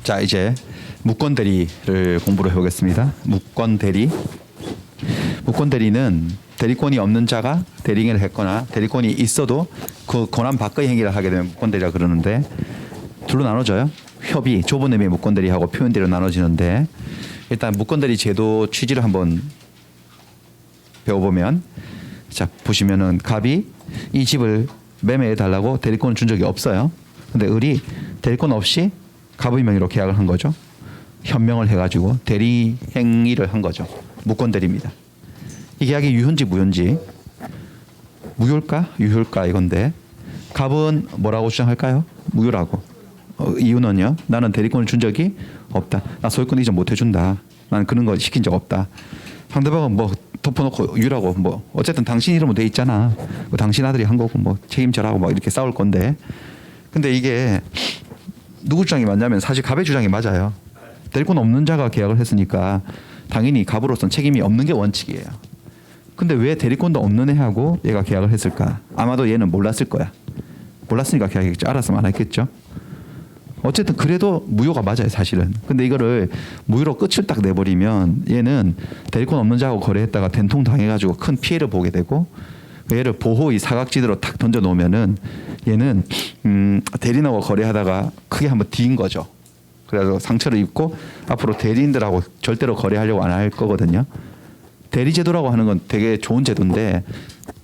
자, 이제 무권 대리를 공부를 해보겠습니다. 무권 대리. 무권 대리는 대리권이 없는 자가 대리행위를 했거나 대리권이 있어도 그 권한 밖의 행위를 하게 되면 무권 대리라 그러는데 둘로 나눠져요. 협의, 좁은 의미의 무권 대리하고 표현 대리로 나눠지는데 일단 무권 대리 제도 취지를 한번 배워보면 자 보시면은 갑이 이 집을 매매해 달라고 대리권을 준 적이 없어요. 근데 을이 대리권 없이 갑의 명의로 계약을 한 거죠. 현명을 해가지고 대리 행위를 한 거죠. 무권 대리입니다. 이 계약이 유효인지 무효인지 무효일까 유효일까 이건데 갑은 뭐라고 주장할까요? 무효라고. 이유는요. 나는 대리권을 준 적이 없다. 나 소유권 이전 못 해준다. 나는 그런 거 시킨 적 없다. 상대방은 뭐 덮어놓고 유라고 뭐 어쨌든 당신 이름으로 돼 있잖아. 뭐 당신 아들이 한 거고 뭐 책임져라고 막 이렇게 싸울 건데 근데 이게 누구 주장이 맞냐면 사실 갑의 주장이 맞아요. 대리권 없는 자가 계약을 했으니까 당연히 갑으로서는 책임이 없는 게 원칙이에요. 근데 왜 대리권도 없는 애하고 얘가 계약을 했을까? 아마도 얘는 몰랐을 거야. 몰랐으니까 계약했겠죠. 알았으면 안 했겠죠. 어쨌든 그래도 무효가 맞아요 사실은. 근데 이거를 무효로 끝을 딱 내버리면 얘는 대리권 없는 자하고 거래했다가 된통 당해가지고 큰 피해를 보게 되고 얘를 보호의 사각지대로 탁 던져놓으면은 얘는 대리인하고 거래하다가 크게 한번 뒤인 거죠. 그래서 상처를 입고 앞으로 대리인들하고 절대로 거래하려고 안 할 거거든요. 대리제도라고 하는 건 되게 좋은 제도인데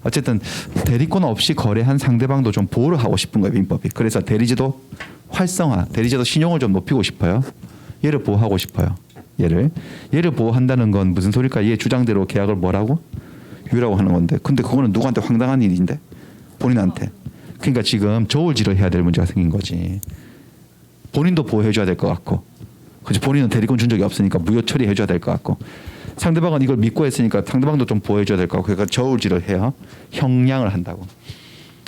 어쨌든 대리권 없이 거래한 상대방도 좀 보호를 하고 싶은 거예요 민법이. 그래서 대리제도 활성화, 대리제도 신용을 좀 높이고 싶어요. 얘를 보호하고 싶어요. 얘를 보호한다는 건 무슨 소리일까? 얘 주장대로 계약을 뭐라고? 유라고 하는 건데 근데 그거는 누구한테 황당한 일인데? 본인한테. 그러니까 지금 저울질을 해야 될 문제가 생긴 거지. 본인도 보호해줘야 될 것 같고 그치? 본인은 대리권 준 적이 없으니까 무효 처리해줘야 될 것 같고 상대방은 이걸 믿고 했으니까 상대방도 좀 보호해줘야 될 것 같고 그러니까 저울질을 해요. 형량을 한다고.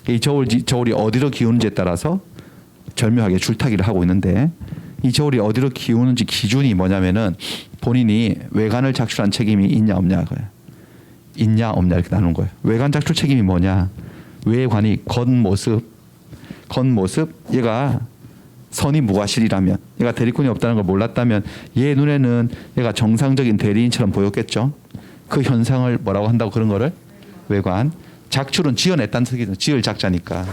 이 저울이 어디로 기우는지에 따라서 절묘하게 줄타기를 하고 있는데 이 저울이 어디로 기우는지 기준이 뭐냐면은 본인이 외관을 작출한 책임이 있냐 없냐 거예요. 있냐 없냐 이렇게 나누는 거예요. 외관 작출 책임이 뭐냐? 외관이 겉모습 얘가 선이 무과실이라면 얘가 대리권이 없다는 걸 몰랐다면 얘 눈에는 얘가 정상적인 대리인처럼 보였겠죠. 그 현상을 뭐라고 한다고 그런 거를 외관. 작출은 지어냈다는 뜻이죠. 지을 작자니까.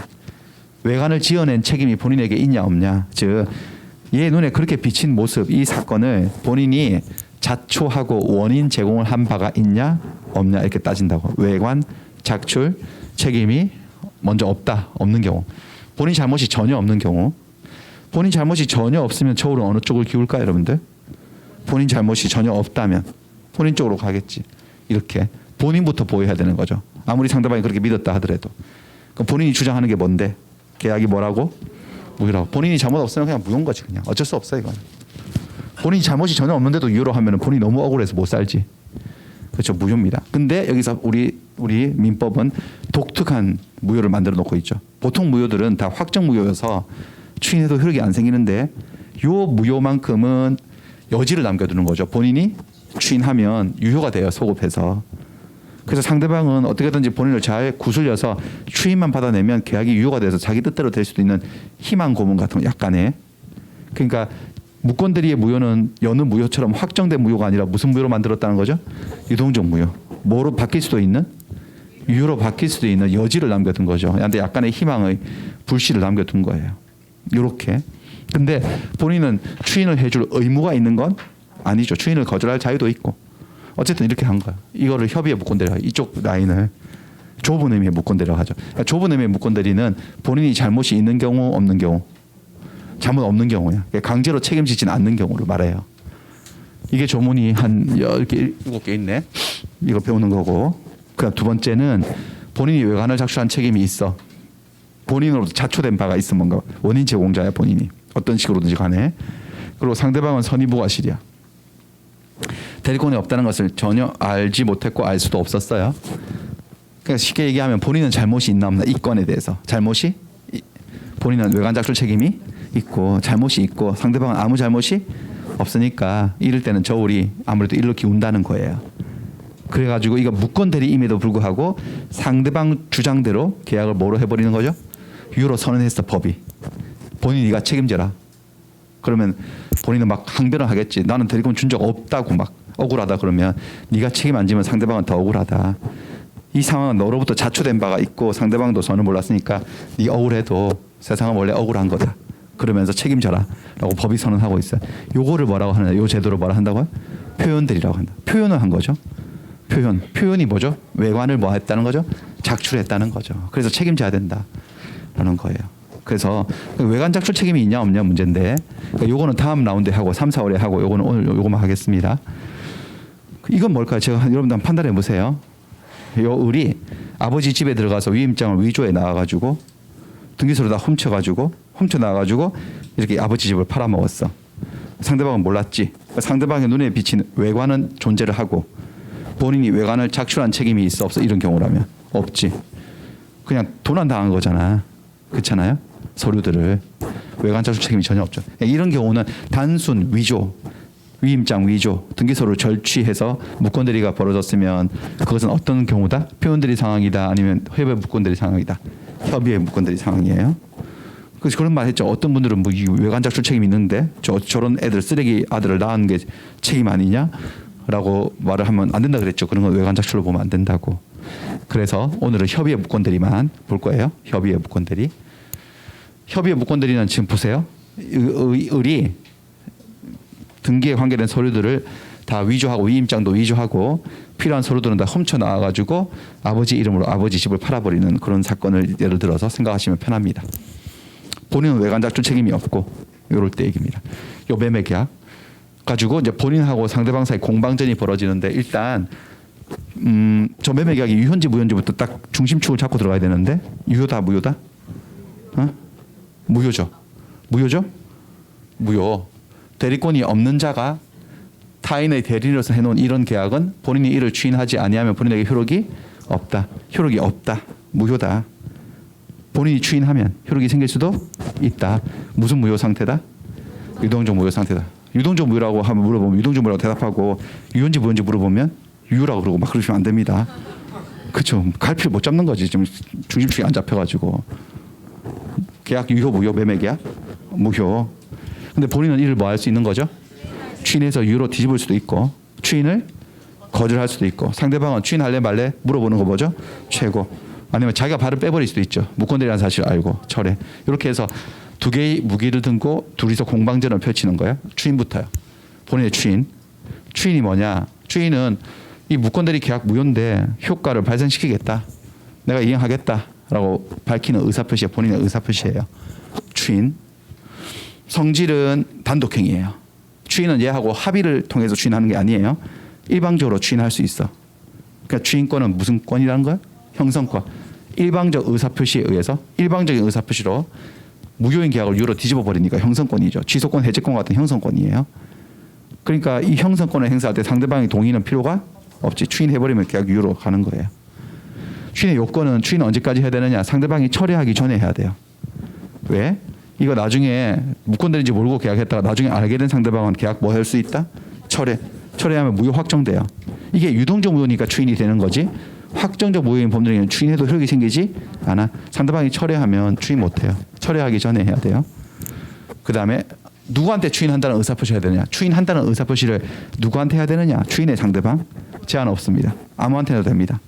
외관을 지어낸 책임이 본인에게 있냐 없냐. 즉 얘 눈에 그렇게 비친 모습 이 사건을 본인이 자초하고 원인 제공을 한 바가 있냐 없냐 이렇게 따진다고. 외관 작출 책임이 먼저 없는 경우. 본인 잘못이 전혀 없는 경우. 본인 잘못이 전혀 없으면 저울은 어느 쪽을 기울까요 여러분들? 본인 잘못이 전혀 없다면 본인 쪽으로 가겠지. 이렇게 본인부터 보호해야 되는 거죠. 아무리 상대방이 그렇게 믿었다 하더라도. 그럼 본인이 주장하는 게 뭔데? 계약이 뭐라고? 무효라고. 본인이 잘못 없으면 그냥 무효인 거지 그냥. 어쩔 수 없어 이건. 본인이 잘못이 전혀 없는데도 유효로 하면 본인이 너무 억울해서 못 살지. 그렇죠. 무효입니다. 근데 여기서 우리 민법은 독특한 무효를 만들어 놓고 있죠. 보통 무효들은 다 확정 무효여서 추인해도 효력이 안 생기는데 요 무효만큼은 여지를 남겨두는 거죠. 본인이 추인하면 유효가 돼요. 소급해서. 그래서 상대방은 어떻게든지 본인을 잘 구슬려서 추인만 받아내면 계약이 유효가 돼서 자기 뜻대로 될 수도 있는 희망 고문 같은 거 약간의. 그러니까 무권 대리의 무효는 여느 무효처럼 확정된 무효가 아니라 무슨 무효로 만들었다는 거죠? 유동적 무효. 뭐로 바뀔 수도 있는? 유효로 바뀔 수도 있는 여지를 남겨둔 거죠. 근데 약간의 희망의 불씨를 남겨둔 거예요. 이렇게. 근데 본인은 추인을 해줄 의무가 있는 건 아니죠. 추인을 거절할 자유도 있고. 어쨌든 이렇게 한 거야. 이거를 협의의 무권 대리라. 이쪽 라인을 좁은 의미의 무권 대리라고 하죠. 그러니까 좁은 의미의 무권 대리는 본인이 잘못이 있는 경우 없는 경우. 잘못 없는 경우야. 강제로 책임지지는 않는 경우를 말해요. 이게 조문이 한 10개, 7개 있네. 이거 배우는 거고. 그다음 두 번째는 본인이 외관을 작출한 책임이 있어. 본인으로도 자초된 바가 있어 뭔가. 원인 제공자야 본인이. 어떤 식으로든지 간에. 그리고 상대방은 선의무과실이야. 대리권이 없다는 것을 전혀 알지 못했고 알 수도 없었어요. 그러니까 쉽게 얘기하면 본인은 잘못이 있나 없나 이 건에 대해서. 잘못이 본인은 외관 작출 책임이 있고 잘못이 있고 상대방은 아무 잘못이 없으니까 이럴 때는 저울이 아무래도 일로 기운다는 거예요. 그래가지고 이거 무권 대리임에도 불구하고 상대방 주장대로 계약을 뭐로 해버리는 거죠? 유효로 선언했어 법이. 본인이 네가 책임져라. 그러면 본인은 막 항변을 하겠지. 나는 대리권 준 적 없다고 막 억울하다 그러면 네가 책임 안 지면 상대방은 더 억울하다. 이 상황은 너로부터 자초된 바가 있고 상대방도 전혀 몰랐으니까 네 억울해도 세상은 원래 억울한 거다. 그러면서 책임져라 라고 법이 선언하고 있어요. 요거를 뭐라고 하느냐. 요 제도를 뭐라 한다고요? 표현들이라고 한다. 표현을 한 거죠. 표현이 뭐죠? 외관을 뭐 했다는 거죠? 작출했다는 거죠. 그래서 책임져야 된다라는 거예요. 그래서 외관 작출 책임이 있냐 없냐 문제인데 그러니까 요거는 다음 라운드에 하고 3, 4월에 하고 요거는 오늘 요거만 하겠습니다. 이건 뭘까요? 제가 여러분들 한번 판단해 보세요. 요 을이 아버지 집에 들어가서 위임장을 위조해 나와가지고 등기소를 다 훔쳐 나와가지고 이렇게 아버지 집을 팔아먹었어. 상대방은 몰랐지. 상대방의 눈에 비친 외관은 존재를 하고 본인이 외관을 작출한 책임이 있어 없어? 이런 경우라면 없지. 그냥 도난 당한 거잖아. 그렇잖아요. 서류들을 외관 작출 책임이 전혀 없죠. 이런 경우는 단순 위조, 위임장 위조, 등기소를 절취해서 무권대리가 벌어졌으면 그것은 어떤 경우다? 표현대리 상황이다. 아니면 협의 무권대리 상황이다. 협의의 무권대리 상황이에요. 그래서 그런 말 했죠. 어떤 분들은 뭐 외관 작출 책임이 있는데 저런 애들 쓰레기 아들을 낳은 게 책임 아니냐라고 말을 하면 안 된다 그랬죠. 그런 건 외관 작출로 보면 안 된다고. 그래서 오늘은 협의의 무권대리만 볼 거예요. 협의의 무권대리. 협의의 무권대리는 지금 보세요. 을이 등기에 관계된 서류들을 다 위조하고 위임장도 위조하고 필요한 서류들은 다 훔쳐 나와가지고 아버지 이름으로 아버지 집을 팔아버리는 그런 사건을 예를 들어서 생각하시면 편합니다. 본인은 외관 작출 책임이 없고 이럴 때 얘기입니다. 요 매매 계약 가지고 이제 본인하고 상대방 사이 공방전이 벌어지는데 일단 저 매매 계약이 유효인지 무효인지부터 딱 중심축을 잡고 들어가야 되는데 유효다 무효다? 무효죠. 무효죠? 무효. 대리권이 없는 자가 타인의 대리인으로서 해놓은 이런 계약은 본인이 이를 추인하지 아니하면 본인에게 효력이 없다. 효력이 없다. 무효다. 본인이 추인하면 효력이 생길 수도 있다. 무슨 무효 상태다? 유동적 무효 상태다. 유동적 무효라고 하면 물어보면 유동적 무효라고 대답하고 유효인지 무효인지 물어보면 유효라고 그러고 막 그러시면 안 됩니다. 그렇죠. 갈피를 못 잡는 거지. 지금 중심축이 안 잡혀가지고. 계약 유효 무효 매매 계약 무효. 근데 본인은 이를 뭐 할 수 있는 거죠? 추인해서 유효로 뒤집을 수도 있고 추인을 거절할 수도 있고 상대방은 추인할래 말래 물어보는 거 뭐죠? 최고. 아니면 자기가 발을 빼버릴 수도 있죠. 무권대리라는 사실을 알고 철회. 이렇게 해서 두 개의 무기를 들고 둘이서 공방전을 펼치는 거예요. 추인부터요. 본인의 추인. 추인이 뭐냐? 추인은 이 무권대리 계약 무효인데 효과를 발생시키겠다. 내가 이행하겠다라고 밝히는 의사표시가 본인의 의사표시예요. 추인. 성질은 단독행위예요. 추인은 얘하고 합의를 통해서 추인하는 게 아니에요. 일방적으로 추인할 수 있어. 그러니까 추인권은 무슨 권이라는 거야? 형성권. 일방적 의사표시에 의해서 일방적인 의사표시로 무효인 계약을 유효로 뒤집어 버리니까 형성권이죠. 취소권, 해제권 같은 형성권이에요. 그러니까 이 형성권을 행사할 때 상대방의 동의는 필요가 없지. 추인해버리면 계약 유효로 가는 거예요. 추인의 요건은 추인은 언제까지 해야 되느냐? 상대방이 철회하기 전에 해야 돼요. 왜? 이거 나중에 무권대리인지 모르고 계약했다가 나중에 알게 된 상대방은 계약 뭐 할 수 있다? 철회하면 무효 확정돼요. 이게 유동적 무효니까 추인이 되는 거지. 확정적 무효인 법률에는 추인해도 효력이 생기지 않아. 상대방이 철회하면 추인 못해요. 철회하기 전에 해야 돼요. 그 다음에 누구한테 추인한다는 의사표시 해야 되느냐? 추인한다는 의사표시를 누구한테 해야 되느냐? 추인의 상대방? 제한 없습니다. 아무한테 해도 됩니다.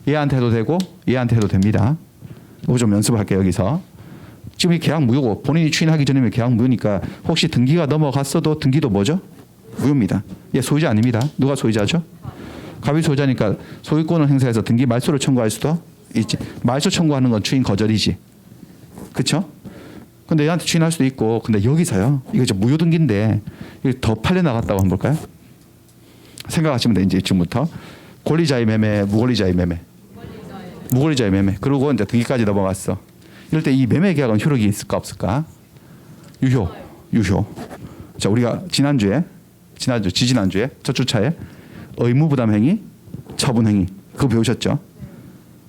얘한테 해도 되고 얘한테 해도 됩니다. 이거 좀 연습할게요. 여기서. 지금 이 계약 무효고 본인이 추인하기 전이면 계약 무효니까 혹시 등기가 넘어갔어도 등기도 뭐죠? 무효입니다. 얘 소유자 아닙니다. 누가 소유자죠? 갑이 소유자니까 소유권을 행사해서 등기 말소를 청구할 수도 있지. 말소 청구하는 건 추인 거절이지. 그렇죠? 근데 얘한테 추인할 수도 있고 근데 여기서요. 이거 이제 무효 등기인데 이거 더 팔려 나갔다고 한번 볼까요? 생각하시면 돼. 이제 지금부터 권리자의 매매, 무권리자의 매매. 무권리자의 매매. 그리고 이제 등기까지 넘어갔어. 이럴 때 이 매매 계약은 효력이 있을까 없을까? 유효. 자, 우리가 지지난주에 첫 주차에 의무부담행위, 처분행위 그거 배우셨죠?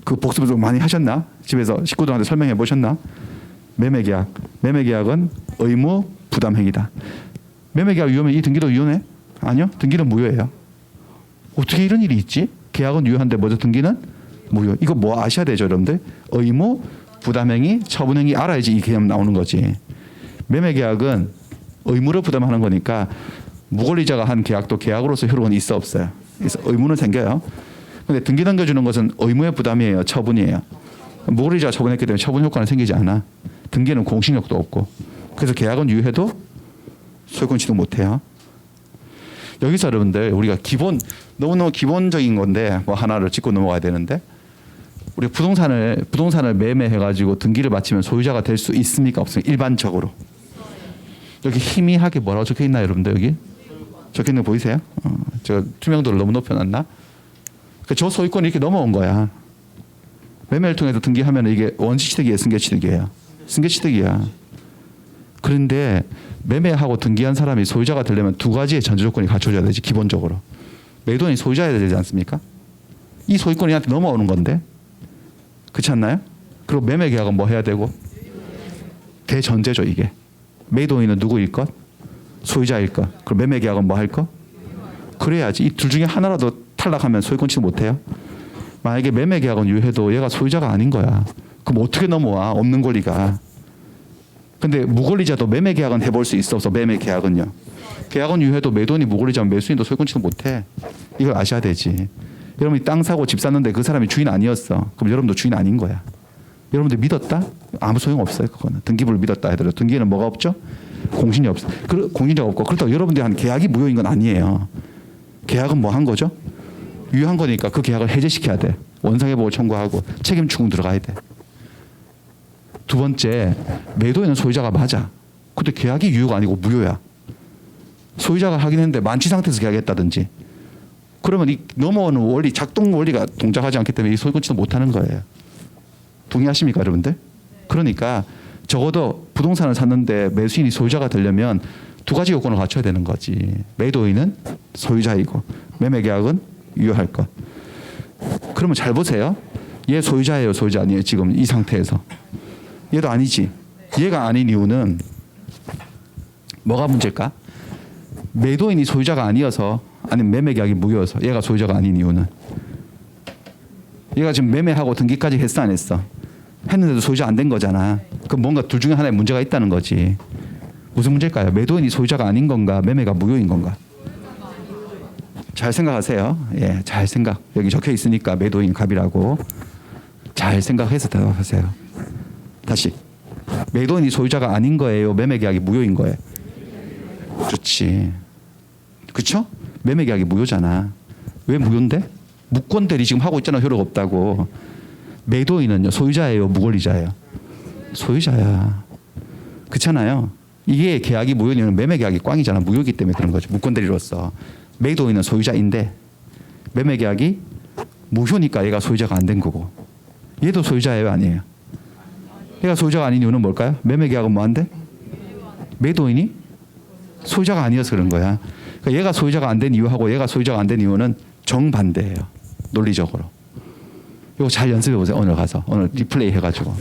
그 복습을 좀 많이 하셨나? 집에서 식구들한테 설명해 보셨나? 매매계약은 의무부담행위다. 매매계약 유효면 이 등기도 유효네? 아니요. 등기는 무효예요. 어떻게 이런 일이 있지? 계약은 유효한데 먼저 등기는 무효. 이거 뭐 아셔야 되죠, 여러분들? 의무, 부담행위, 처분행위 알아야지 이 개념 나오는 거지. 매매계약은 의무를 부담하는 거니까 무권리자가 한 계약도 계약으로서 효력은 있어 없어요? 그래서 의무는 생겨요. 근데 등기 넘겨주는 것은 의무의 부담이에요, 처분이에요. 무권리자가 처분했기 때문에 처분 효과는 생기지 않아. 등기는 공신력도 없고. 그래서 계약은 유효해도 소유권 취득 못해요. 여기서 여러분들 우리가 너무너무 기본적인 건데 뭐 하나를 짚고 넘어가야 되는데, 우리 부동산을 매매해가지고 등기를 마치면 소유자가 될 수 있습니까 없습니까? 일반적으로. 여기 희미하게 뭐라고 적혀 있나요, 여러분들? 여기 적혀 있는 거 보이세요? 제가 투명도를 너무 높여놨나? 저 소유권이 이렇게 넘어온 거야. 매매를 통해서 등기하면 이게 원시취득이에요, 승계취득이에요? 승계취득이야. 그런데 매매하고 등기한 사람이 소유자가 되려면 두 가지의 전제 조건이 갖춰져야 되지, 기본적으로. 매도인이 소유자여야 되지 않습니까? 이 소유권이 한테 넘어오는 건데, 그렇지 않나요? 그리고 매매 계약은 뭐 해야 되고? 대전제죠, 이게. 매도인은 누구일 것? 소유자일 것. 그럼 매매 계약은 뭐 할 것? 그래야지. 이 둘 중에 하나라도 탈락하면 소유권 취득 못해요. 만약에 매매 계약은 유효해도 얘가 소유자가 아닌 거야. 그럼 어떻게 넘어와? 없는 권리가. 근데 무권리자도 매매 계약은 해볼 수 있어 없어? 매매 계약은요. 계약은 유효해도 매도인이 무권리자면 매수인도 소유권 취득 못해. 이걸 아셔야 되지. 여러분이 땅 사고 집 샀는데 그 사람이 주인 아니었어. 그럼 여러분도 주인 아닌 거야. 여러분들 믿었다? 아무 소용 없어요. 그거는. 등기부를 믿었다 하더라도 등기에는 뭐가 없죠? 공신이 없어. 공신자가 없고. 그렇다고 여러분들이 한 계약이 무효인 건 아니에요. 계약은 뭐 한 거죠? 유효한 거니까 그 계약을 해제시켜야 돼. 원상회복을 청구하고 책임 추궁 들어가야 돼. 두 번째, 매도인은 소유자가 맞아. 근데 계약이 유효가 아니고 무효야. 소유자가 하긴 했는데 만취 상태에서 계약했다든지. 그러면 이 넘어오는 원리, 작동 원리가 동작하지 않기 때문에 이 소유권 취득 못하는 거예요. 동의하십니까, 여러분들? 그러니까 적어도 부동산을 샀는데 매수인이 소유자가 되려면 두 가지 요건을 갖춰야 되는 거지. 매도인은 소유자이고 매매 계약은 유효할 것. 그러면 잘 보세요. 얘 소유자예요, 소유자 아니에요? 지금 이 상태에서. 얘도 아니지. 얘가 아닌 이유는 뭐가 문제일까? 매도인이 소유자가 아니어서, 아니면 매매 계약이 무효여서 얘가 소유자가 아닌 이유는, 얘가 지금 매매하고 등기까지 했어 안 했어? 했는데도 소유자 안 된 거잖아. 그럼 뭔가 둘 중에 하나에 문제가 있다는 거지. 무슨 문제일까요? 매도인이 소유자가 아닌 건가? 매매가 무효인 건가? 잘 생각하세요. 예, 잘 생각. 여기 적혀 있으니까 매도인 갑이라고. 잘 생각해서 대답하세요. 다시. 매도인이 소유자가 아닌 거예요? 매매 계약이 무효인 거예요? 그렇지. 그렇죠? 매매 계약이 무효잖아. 왜 무효인데? 무권 대리 지금 하고 있잖아. 효력 없다고. 매도인은요, 소유자예요, 무권리자예요? 소유자야. 그렇잖아요. 이게 계약이 무효인 이유는 매매 계약이 꽝이잖아. 무효이기 때문에 그런 거죠. 무권 대리로서. 매도인은 소유자인데 매매 계약이 무효니까 얘가 소유자가 안 된 거고. 얘도 소유자예요, 아니에요? 얘가 소유자가 아닌 이유는 뭘까요? 매매 계약은 뭐한데? 매도인이 소유자가 아니어서 그런 거야. 그러니까 얘가 소유자가 안 된 이유하고 얘가 소유자가 안 된 이유는 정반대예요. 논리적으로. 이거 잘 연습해 보세요. 오늘 가서. 오늘 리플레이 해가지고.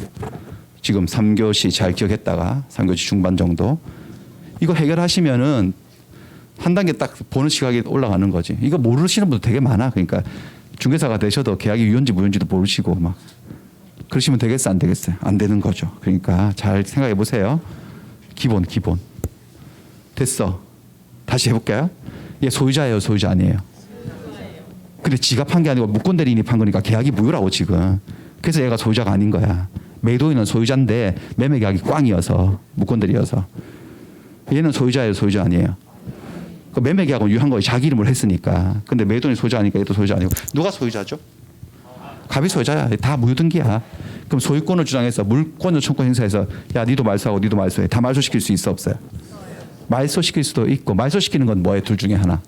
지금 3교시 잘 기억했다가 3교시 중반 정도. 이거 해결하시면은 한 단계 딱 보는 시각이 올라가는 거지. 이거 모르시는 분들 되게 많아. 그러니까 중개사가 되셔도 계약이 유효인지 무효인지도 모르시고 막 그러시면 되겠어, 안 되겠어요? 안 되는 거죠. 그러니까 잘 생각해 보세요. 기본. 됐어. 다시 해볼까요? 얘 소유자예요, 소유자 아니에요? 근데 지가 판 게 아니고 무권 대리인이 판 거니까 계약이 무효라고 지금. 그래서 얘가 소유자가 아닌 거야. 매도인은 소유자인데 매매 계약이 꽝이어서, 무권 대리여서. 얘는 소유자예요, 소유자 아니에요? 그 매매 계약은 유효한 거예요. 자기 이름으로 했으니까. 근데 매도인이 소유자 아니까 얘도 소유자 아니고. 누가 소유자죠? 갑이 소유자야. 다 무효등기야. 그럼 소유권을 주장해서 물권을 청구 행사해서 야, 니도 말소하고 니도 말소해. 다 말소시킬 수 있어 없어요? 말소시킬 수도 있고. 말소시키는 건 뭐예요? 둘 중에 하나.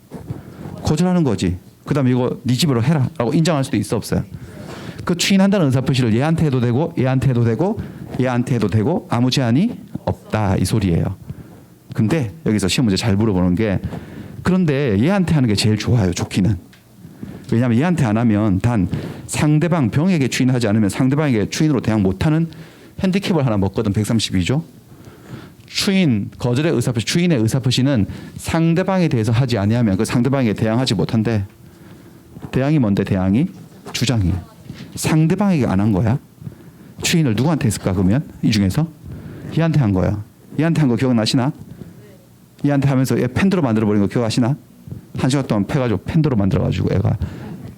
거절하는 거지. 그 다음에 이거 네 집으로 해라 라고 인정할 수도 있어 없어요? 그 추인한다는 의사표시를 얘한테 해도 되고 얘한테 해도 되고 얘한테 해도 되고 아무 제한이 없다 이 소리예요. 근데 여기서 시험 문제 잘 물어보는 게, 그런데 얘한테 하는 게 제일 좋아요. 좋기는. 왜냐하면 얘한테 안 하면 단 상대방 병에게 추인하지 않으면 상대방에게 추인으로 대항 못하는 핸디캡을 하나 먹거든. 132조. 추인 거절의 의사표시, 추인의 의사표시는 상대방에 대해서 하지 아니하면 그 상대방에게 대항하지 못한대. 대항이 뭔데? 대항이 주장이. 상대방에게 안 한 거야. 추인을 누구한테 했을까 그러면? 이 중에서 얘한테 한 거야. 얘한테 한 거 기억나시나? 얘한테 하면서 얘 팬더로 만들어버린 거 기억하시나? 1시간 동안 패가지고 팬더로 만들어가지고 애가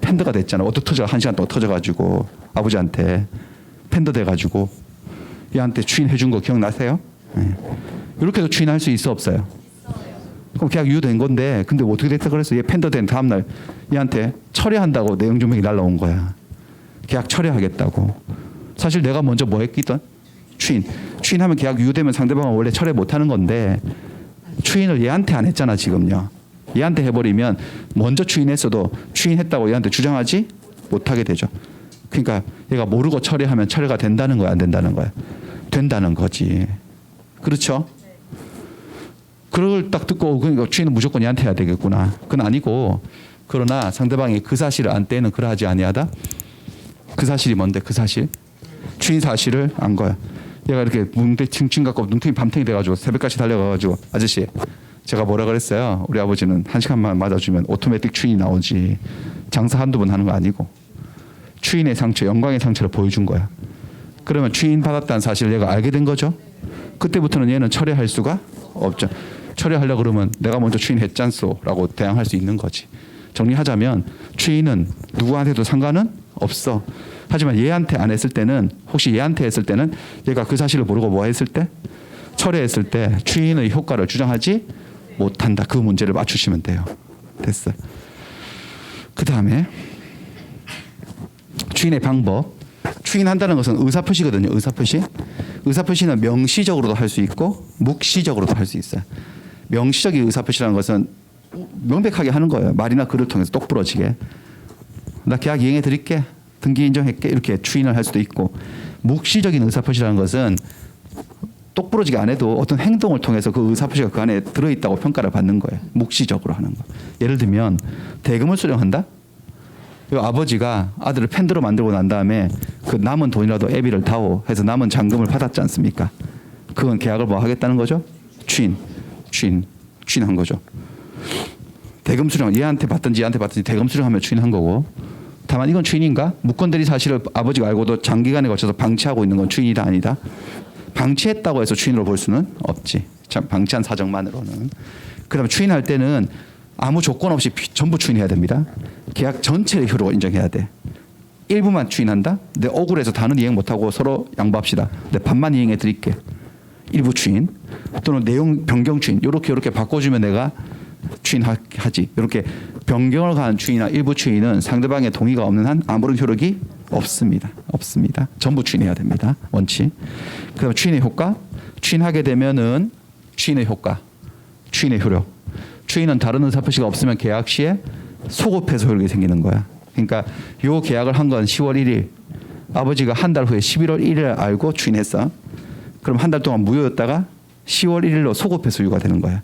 팬더가 됐잖아. 어떻게 터져? 1시간 동안 터져가지고 아버지한테 팬더 돼가지고 얘한테 추인 해준 거 기억나세요? 네. 이렇게도 추인할 수 있어 없어요? 그럼 계약 유효된 건데 근데 어떻게 됐다 그랬어? 얘 팬더 된 다음날 얘한테 철회한다고 내용 증명이 날라온 거야. 계약 철회하겠다고. 사실 내가 먼저 뭐 했기든 추인하면 계약 유효되면 상대방은 원래 철회 못하는 건데 추인을 얘한테 안 했잖아 지금요. 얘한테 해버리면 먼저 추인했어도 추인했다고 얘한테 주장하지 못하게 되죠. 그러니까 얘가 모르고 철회하면 철회가 된다는 거야 안 된다는 거야? 된다는 거지. 그렇죠? 그걸 딱 듣고 그러니까 추인은 무조건 얘한테 해야 되겠구나. 그건 아니고 그러나 상대방이 그 사실을 안 때는 그러하지 아니하다. 그 사실이 뭔데 그 사실? 추인 사실을 안 거야. 얘가 이렇게 눈탱이 칭칭 갖고 눈탱이 밤탱이 돼가지고 새벽까지 달려가가지고 아저씨 제가 뭐라 그랬어요? 우리 아버지는 1시간만 맞아주면 오토매틱 추인이 나오지 장사 한두 번 하는 거 아니고 추인의 상처, 영광의 상처를 보여준 거야. 그러면 추인 받았다는 사실을 얘가 알게 된 거죠. 그때부터는 얘는 철회할 수가 없죠. 철회하려고 그러면 내가 먼저 추인했잖소 라고 대항할 수 있는 거지. 정리하자면 추인은 누구한테도 상관은 없어. 하지만 얘한테 안 했을 때는 혹시 얘한테 했을 때는 얘가 그 사실을 모르고 뭐 했을 때 철회했을 때 추인의 효과를 주장하지 못한다. 그 문제를 맞추시면 돼요. 됐어요. 그 다음에 추인의 방법. 추인한다는 것은 의사표시거든요. 의사표시. 의사표시는 명시적으로도 할 수 있고 묵시적으로도 할 수 있어요. 명시적인 의사표시라는 것은 명백하게 하는 거예요. 말이나 글을 통해서 똑부러지게. 나 계약 이행해 드릴게. 등기 인정할게. 이렇게 추인을 할 수도 있고 묵시적인 의사표시라는 것은 똑부러지게 안 해도 어떤 행동을 통해서 그 의사표시가 그 안에 들어있다고 평가를 받는 거예요. 묵시적으로 하는 거. 예를 들면 대금을 수령한다. 아버지가 아들을 팬더로 만들고 난 다음에 그 남은 돈이라도 애비를 다오 해서 남은 잔금을 받았지 않습니까? 그건 계약을 뭐 하겠다는 거죠? 추인한 거죠. 대금 수령 얘한테 받든지 얘한테 받든지 대금 수령하면 추인한 거고 다만 이건 추인인가? 무권대리 사실을 아버지가 알고도 장기간에 걸쳐서 방치하고 있는 건 추인이다 아니다? 방치했다고 해서 추인으로 볼 수는 없지. 방치한 사정만으로는. 그다음에 추인할 때는 아무 조건 없이 전부 추인해야 됩니다. 계약 전체의 효력을 인정해야 돼. 일부만 추인한다? 내 억울해서 다는 이행 못하고 서로 양보합시다. 내 반만 이행해 드릴게. 일부 추인 또는 내용 변경 추인 이렇게 바꿔주면 내가 추인하지. 이렇게 변경을 가한 추인이나 일부 추인은 상대방의 동의가 없는 한 아무런 효력이 없습니다. 전부 추인해야 됩니다. 원칙. 그다음 추인의 효과. 추인하게 되면은 추인의 효과, 추인의 효력. 추인은 다른 의사표시가 없으면 계약 시에 소급해서 효력이 생기는 거야. 그러니까 요 계약을 한 건 10월 1일. 아버지가 한 달 후에 11월 1일 알고 추인했어. 그럼 한 달 동안 무효였다가 10월 1일로 소급해서 유효가 되는 거야.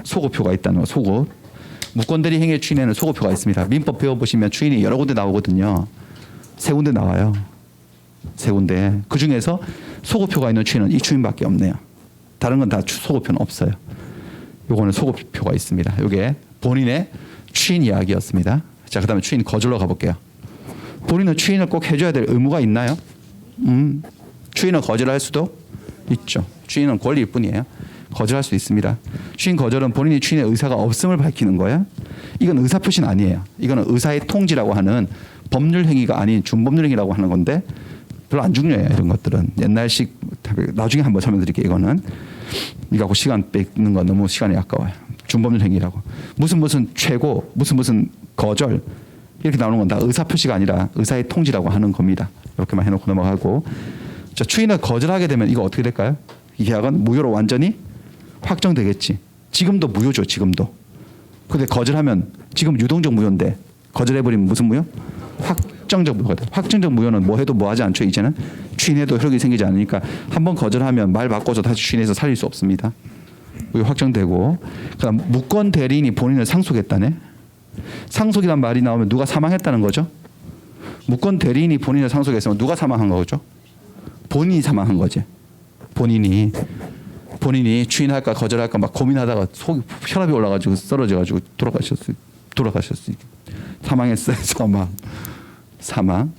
소급효가 있다는 거. 소급. 무권대리 행위 추인에는 소급효가 있습니다. 민법 배워보시면 추인이 여러 군데 나오거든요. 3군데 나와요. 3군데. 그중에서 소급효가 있는 추인은 이 추인밖에 없네요. 다른 건 다 소급효는 없어요. 요거는 소급효가 있습니다. 요게 본인의 추인 이야기였습니다. 자, 그다음에 추인 거절로 가볼게요. 본인은 추인을 꼭 해줘야 될 의무가 있나요? 추인을 거절할 수도 있죠. 추인은 권리일 뿐이에요. 거절할 수 있습니다. 추인 거절은 본인이 추인의 의사가 없음을 밝히는 거야. 이건 의사표시는 아니에요. 이거는 의사의 통지라고 하는 법률 행위가 아닌 준법률 행위라고 하는 건데 별로 안 중요해요. 이런 것들은 옛날식. 나중에 한번 설명드릴게요. 이거는 이거 시간 뺏는 거 너무 시간이 아까워요. 준법률 행위라고. 무슨 최고 무슨 거절 이렇게 나오는 건 다 의사표시가 아니라 의사의 통지라고 하는 겁니다. 이렇게만 해놓고 넘어가고. 자, 추인을 거절하게 되면 이거 어떻게 될까요? 이 계약은 무효로 완전히 확정되겠지. 지금도 무효죠. 지금도. 근데 거절하면 지금 유동적 무효인데 거절해버리면 무슨 무효? 확정적 무효가 돼. 확정적 무효는 뭐 해도 뭐 하지 않죠. 이제는 추인해도 효력이 생기지 않으니까 한번 거절하면 말 바꿔서 다시 추인해서 살릴 수 없습니다. 그게 확정되고. 그다음 무권 대리인이 본인을 상속했다네. 상속이란 말이 나오면 누가 사망했다는 거죠. 무권 대리인이 본인을 상속했으면 누가 사망한 거죠? 본인이 사망한 거지. 본인이 추인할까 거절할까 막 고민하다가 혈압이 올라가지고 쓰러져가지고 돌아가셨어요. 사망했어요. 사망.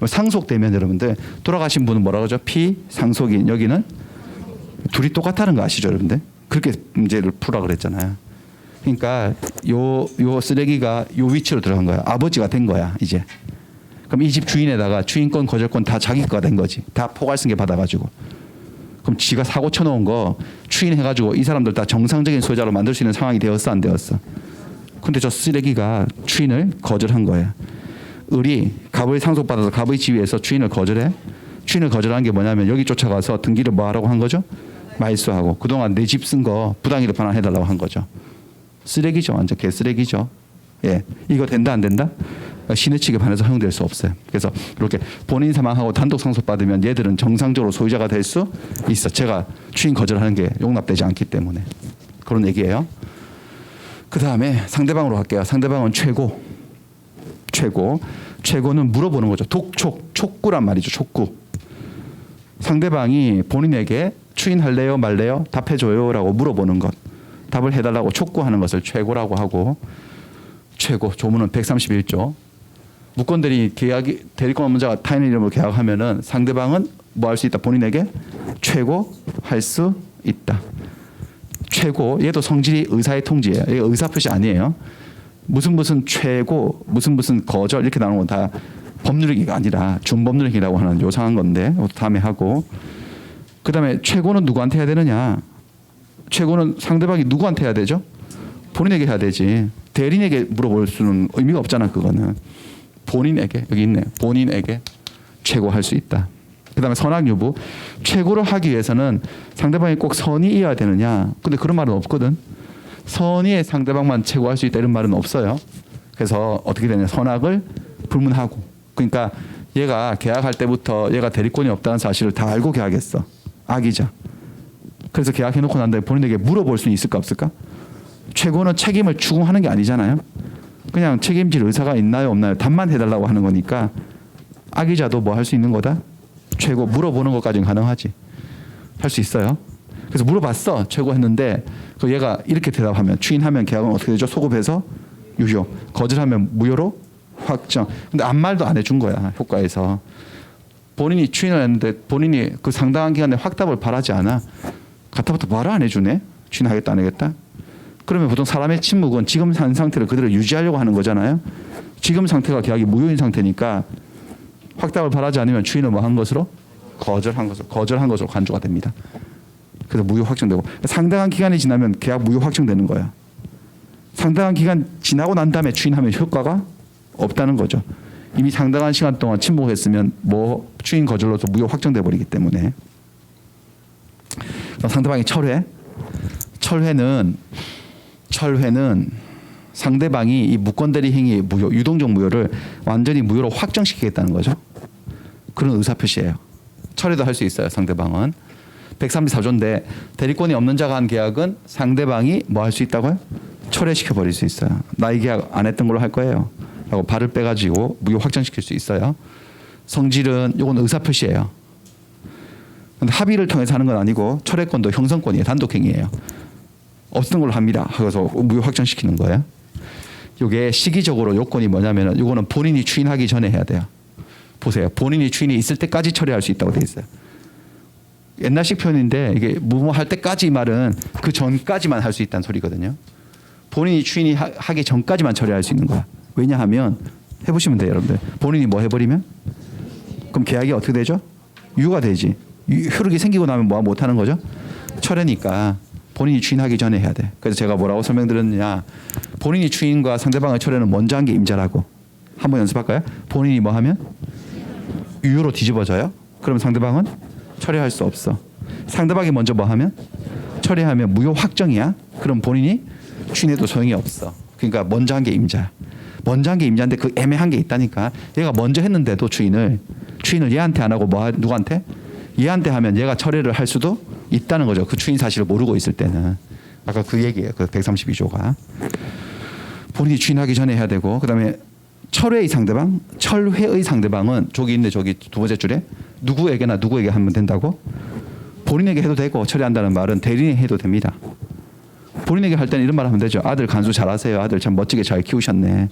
상속되면 여러분들 돌아가신 분은 뭐라 그러죠? 피상속인. 여기는 둘이 똑같다는 거 아시죠, 여러분들? 그렇게 문제를 풀라 그랬잖아요. 그러니까 요 쓰레기가 요 위치로 들어간 거야. 아버지가 된 거야 이제. 그럼 이 집 주인에다가 주인권 거절권 다 자기 거가 된 거지. 다 포괄승계 받아가지고. 그럼 지가 사고 쳐놓은 거 추인해가지고 이 사람들 다 정상적인 소유자로 만들 수 있는 상황이 되었어 안 되었어? 근데 저 쓰레기가 추인을 거절한 거예요. 을이 갑을 상속받아서 갑의 지위에서 추인을 거절해. 추인을 거절한 게 뭐냐면 여기 쫓아가서 등기를 뭐 하라고 한 거죠? 말소하고 그동안 내 집 쓴 거 부당이득 반환해달라고 한 거죠. 쓰레기죠. 완전 개쓰레기죠. 예, 이거 된다 안 된다? 신의 측에 반해서 허용될 수 없어요. 그래서 이렇게 본인 사망하고 단독 상속받으면 얘들은 정상적으로 소유자가 될 수 있어. 제가 추인 거절하는 게 용납되지 않기 때문에 그런 얘기예요. 그 다음에 상대방으로 갈게요. 상대방은 최고는 물어보는 거죠. 촉구란 말이죠. 촉구. 상대방이 본인에게 추인할래요 말래요 답해줘요라고 물어보는 것. 답을 해달라고 촉구하는 것을 최고라고 하고 최고 조문은 131조. 무권대리 계약이 대리권 없는 자가 타인의 이름으로 계약하면은 상대방은 뭐 할 수 있다? 본인에게 최고할 수 있다. 최고 얘도 성질이 의사의 통지예요. 이게 의사 표시 아니에요. 무슨 최고 무슨 거절 이렇게 나오는 건 다 법률행위가 아니라 준법률행위라고 하는 요상한 건데 다음에 하고 그다음에 최고는 누구한테 해야 되느냐? 최고는 상대방이 누구한테 해야 되죠? 본인에게 해야 되지. 대리인에게 물어볼 수는 의미가 없잖아. 그거는 본인에게 여기 있네요. 본인에게 최고할 수 있다. 그다음에 선악유부 최고를 하기 위해서는 상대방이 꼭 선의이어야 되느냐? 근데 그런 말은 없거든. 선의의 상대방만 최고할 수 있다 이런 말은 없어요. 그래서 어떻게 되냐? 선악을 불문하고 그러니까 얘가 계약할 때부터 얘가 대리권이 없다는 사실을 다 알고 계약했어. 악이자. 그래서 계약해놓고 난 다음에 본인에게 물어볼 수 있을까 없을까? 최고는 책임을 추궁하는 게 아니잖아요. 그냥 책임질 의사가 있나요 없나요 답만 해달라고 하는 거니까 악의자도 뭐 할 수 있는 거다. 최고 물어보는 것까지는 가능하지. 할 수 있어요. 그래서 물어봤어. 최고 했는데 그 얘가 이렇게 대답하면 추인하면 계약은 어떻게 되죠? 소급해서 유효. 거절하면 무효로 확정. 근데 아무 말도 안 해준 거야. 효과에서. 본인이 추인을 했는데 본인이 그 상당한 기간에 확답을 바라지 않아. 가타부터 말을 안 해주네. 추인하겠다 안 하겠다. 그러면 보통 사람의 침묵은 지금 한 상태를 그대로 유지하려고 하는 거잖아요. 지금 상태가 계약이 무효인 상태니까 확답을 바라지 않으면 추인을 뭐 한 것으로 거절한 것으로 간주가 됩니다. 그래서 무효 확정되고 상당한 기간이 지나면 계약 무효 확정되는 거야. 상당한 기간 지나고 난 다음에 추인하면 효과가 없다는 거죠. 이미 상당한 시간 동안 침묵했으면 뭐 추인 거절로서 무효 확정돼 버리기 때문에. 상대방이 철회는 상대방이 이 무권대리 행위 무효, 유동적 무효를 완전히 무효로 확정시키겠다는 거죠. 그런 의사표시예요. 철회도 할 수 있어요. 상대방은. 134조인데 대리권이 없는 자가 한 계약은 상대방이 뭐 할 수 있다고요? 철회시켜 버릴 수 있어요. 나 이 계약 안 했던 걸로 할 거예요. 라고 발을 빼가지고 무효 확정시킬 수 있어요. 성질은 이건 의사표시예요. 근데 합의를 통해서 하는 건 아니고 철회권도 형성권이에요. 단독행위예요. 없던 걸로 합니다. 하고서 무효 확정시키는 거예요. 이게 시기적으로 요건이 뭐냐면은 이거는 본인이 추인하기 전에 해야 돼요. 보세요. 본인이 추인이 있을 때까지 처리할 수 있다고 돼 있어요. 옛날식 표현인데 이게 뭐뭐 할 때까지 말은 그 전까지만 할 수 있다는 소리거든요. 본인이 추인이 하기 전까지만 처리할 수 있는 거야. 왜냐하면 해보시면 돼요, 여러분들. 본인이 뭐 해버리면 그럼 계약이 어떻게 되죠? 유효가 되지. 효력이 생기고 나면 뭐 못하는 거죠? 철회니까 본인이 추인하기 전에 해야 돼. 그래서 제가 뭐라고 설명드렸느냐? 본인이 추인과 상대방의 철회는 먼저 한 게 임자라고. 한번 연습할까요? 본인이 뭐 하면 유효로 뒤집어져요. 그럼 상대방은 철회할 수 없어. 상대방이 먼저 뭐 하면 철회하면 무효 확정이야. 그럼 본인이 추인해도 소용이 없어. 그러니까 먼저 한 게 임자야. 먼저 한 게 임자인데 그 애매한 게 있다니까. 얘가 먼저 했는데도 추인을 얘한테 안 하고 누구한테? 얘한테 하면 얘가 철회를 할 수도 있다는 거죠. 그 추인 사실을 모르고 있을 때는. 아까 그 얘기예요. 그 132조가. 본인이 추인하기 전에 해야 되고 그다음에 철회의 상대방은 저기 있네. 저기 두 번째 줄에 누구에게나 누구에게 하면 된다고? 본인에게 해도 되고 철회한다는 말은 대리인이 해도 됩니다. 본인에게 할 때는 이런 말 하면 되죠. 아들 간수 잘하세요. 아들 참 멋지게 잘 키우셨네.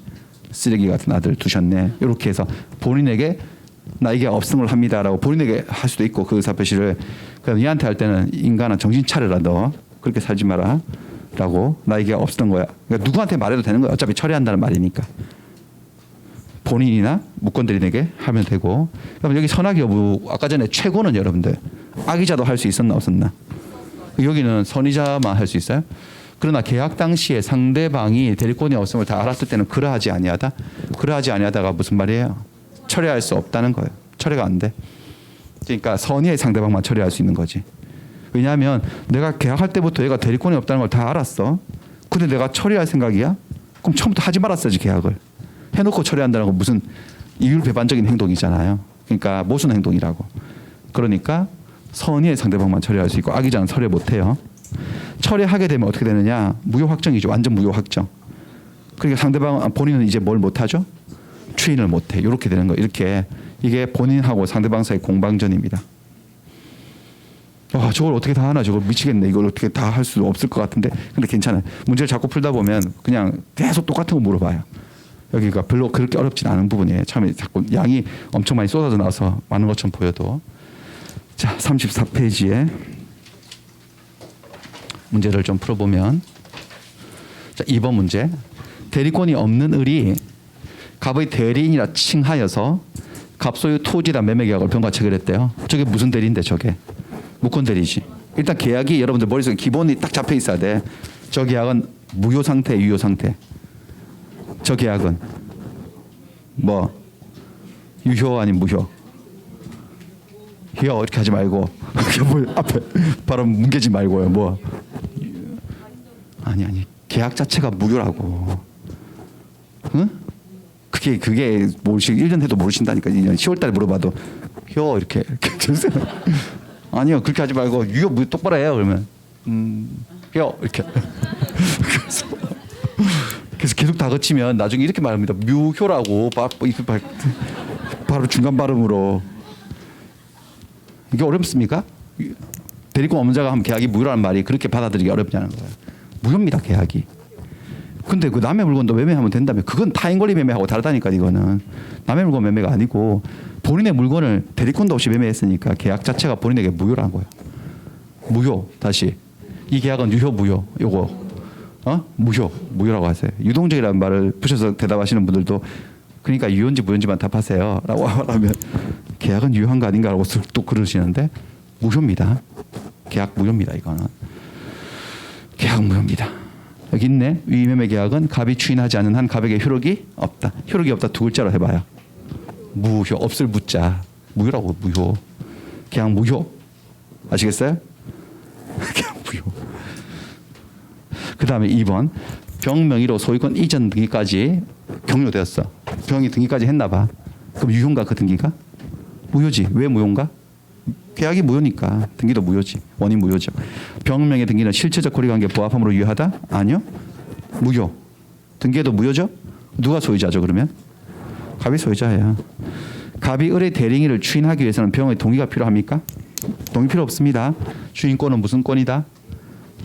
쓰레기 같은 아들 두셨네. 이렇게 해서 본인에게 나 이게 없음을 합니다라고 본인에게 할 수도 있고 그 의사표시를 그럼 얘한테 할 때는 인간아 정신 차려라 너 그렇게 살지 마라. 라고 나에게 없었던 거야. 그러니까 누구한테 말해도 되는 거야. 어차피 처리한다는 말이니까. 본인이나 무권대리인에게 하면 되고. 그럼 여기 선악 여부 아까 전에 최고는 여러분들 악의자도 할 수 있었나 없었나? 여기는 선의자만 할 수 있어요. 그러나 계약 당시에 상대방이 대리권이 없음을 다 알았을 때는 그러하지 아니하다. 그러하지 아니하다가 무슨 말이에요? 처리할 수 없다는 거예요. 처리가 안 돼. 그러니까 선의의 상대방만 처리할 수 있는 거지. 왜냐하면 내가 계약할 때부터 얘가 대리권이 없다는 걸 다 알았어. 근데 내가 처리할 생각이야? 그럼 처음부터 하지 말았어야지 계약을. 해놓고 처리한다는 건 무슨 이율배반적인 행동이잖아요. 그러니까 모순 행동이라고. 그러니까 선의의 상대방만 처리할 수 있고 악의자는 처리 못해요. 처리하게 되면 어떻게 되느냐? 무효 확정이죠. 완전 무효 확정. 그러니까 상대방 본인은 이제 뭘 못하죠? 추인을 못해. 이렇게 되는 거. 이렇게 이게 본인하고 상대방 사이 공방전입니다. 와, 저걸 어떻게 다 하나? 저걸 미치겠네. 이걸 어떻게 다 할 수 없을 것 같은데. 근데 괜찮아요. 문제를 자꾸 풀다 보면 그냥 계속 똑같은 거 물어봐요. 여기가 별로 그렇게 어렵진 않은 부분이에요. 처음에 자꾸 양이 엄청 많이 쏟아져 나와서 많은 것처럼 보여도. 자, 34페이지에 문제를 좀 풀어보면, 자, 2번 문제. 대리권이 없는 을이 갑의 대리인이라 칭하여서 갑소유 토지란 매매계약을 병과 체결했대요. 저게 무슨 대리인데 저게? 무권대리지. 일단 계약이 여러분들 머릿속에 기본이 딱 잡혀 있어야 돼. 저 계약은 무효 상태, 유효 상태. 저 계약은 뭐 유효 아닌 무효? 혀 이렇게 하지 말고 앞에 바로 뭉개지 말고요. 뭐 아니 계약 자체가 무효라고. 응? 그게 모르시 1년 해도 모르신다니까. 2년 10월달에 물어봐도 혀 이렇게 아니요 그렇게 하지 말고 유효 무효 똑바로 해요. 그러면 혀 이렇게 그래서 계속 다 거치면 나중에 이렇게 말합니다. 뮤효라고 바로 중간 발음으로. 이게 어렵습니까? 대리권 없는 자가 하면 계약이 무효라는 말이 그렇게 받아들이기 어렵냐는 거예요. 무효입니다 계약이. 근데 그 남의 물건도 매매하면 된다며. 그건 타인권리 매매하고 다르다니까. 이거는 남의 물건 매매가 아니고 본인의 물건을 대리권도 없이 매매했으니까 계약 자체가 본인에게 무효라는 거예요. 무효. 다시 이 계약은 유효 무효. 요거 무효라고 하세요. 유동적이라는 말을 붙여서 대답하시는 분들도 그러니까 유효인지 무효인지만 답하세요 라고 하면 계약은 유효한 거 아닌가 라고 또 그러시는데 무효입니다. 계약 무효입니다. 이거는 계약 무효입니다. 여기 있네. 위매매 계약은 갑이 추인하지 않은 한 갑에게 효력이 없다. 효력이 없다 두 글자로 해봐요. 무효. 없을 무자. 무효라고. 무효. 계약 무효. 아시겠어요? 계약 무효. 그 다음에 2번. 병 명의로 소유권 이전 등기까지 경료되었어. 병이 등기까지 했나 봐. 그럼 유효인가 그 등기가? 무효지. 왜 무효인가? 계약이 무효니까 등기도 무효지. 원인 무효죠. 병명의 등기는 실체적 고리관계 부합함으로 유효하다? 아니요. 무효. 등기에도 무효죠? 누가 소유자죠 그러면? 갑이 소유자예요. 갑이 을의 대리인을 추인하기 위해서는 병의 동의가 필요합니까? 동의 필요 없습니다. 주인권은 무슨 권이다?